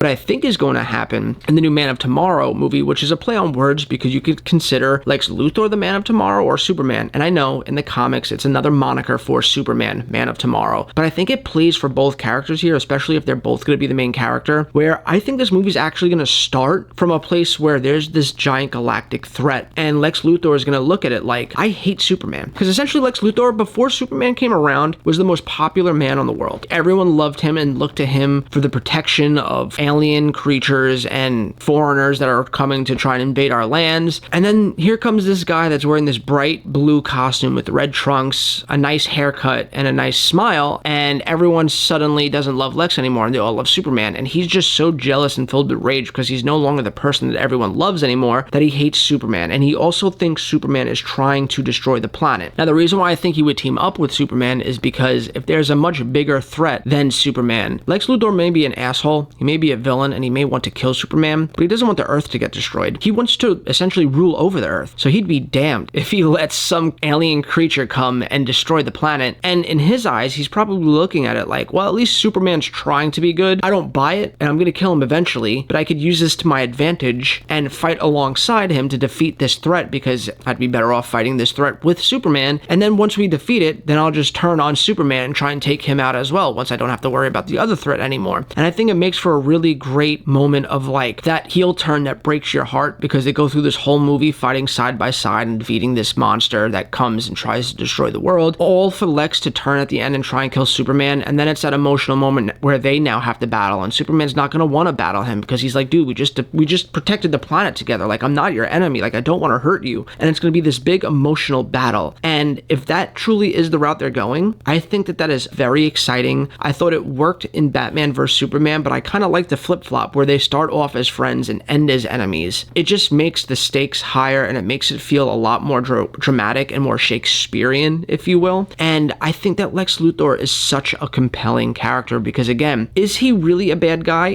what I think is going to happen in the new Man of Tomorrow movie, which is a play on words because you could consider Lex Luthor the Man of Tomorrow or Superman. And I know in the comics it's another moniker for Superman, Man of Tomorrow. But I think it plays for both characters here, especially if they're both going to be the main character, where I think this movie's actually going to start from a place where there's this giant galactic threat. And Lex Luthor is going to look at it like, I hate Superman. Because essentially Lex Luthor, before Superman came around, was the most popular man on the world. Everyone loved him and looked to him for the protection of alien creatures and foreigners that are coming to try and invade our lands. And then here comes this guy that's wearing this bright blue costume with red trunks, a nice haircut, and a nice smile, and everyone suddenly doesn't love Lex anymore and they all love Superman. And he's just so jealous and filled with rage because he's no longer the person that everyone loves anymore, that he hates Superman. And he also thinks Superman is trying to destroy the planet. Now, the reason why I think he would team up with Superman is because if there's a much bigger threat than Superman, Lex Luthor may be an asshole, he may be a villain, and he may want to kill Superman, but he doesn't want the Earth to get destroyed. He wants to essentially rule over the Earth. So he'd be damned if he lets some alien creature come and destroy the planet. And in his eyes, he's probably looking at it like, well, at least Superman's trying to be good. I don't buy it, and I'm going to kill him eventually, but I could use this to my advantage and fight alongside him to defeat this threat, because I'd be better off fighting this threat with Superman. And then once we defeat it, then I'll just turn on Superman and try and take him out as well, once I don't have to worry about the other threat anymore. And I think it makes for a really great moment of like that heel turn that breaks your heart, because they go through this whole movie fighting side by side and defeating this monster that comes and tries to destroy the world, all for Lex to turn at the end and try and kill Superman. And then it's that emotional moment where they now have to battle, and Superman's not going to want to battle him because he's like, dude, we just protected the planet together. Like, I'm not your enemy. Like, I don't want to hurt you. And it's going to be this big emotional battle. And if that truly is the route they're going, I think that that is very exciting. I thought it worked in Batman vs Superman, but I kind of like the flip-flop where they start off as friends and end as enemies. It just makes the stakes higher, and it makes it feel a lot more dramatic and more Shakespearean, if you will. And I think that Lex Luthor is such a compelling character because, again, is he really a bad guy?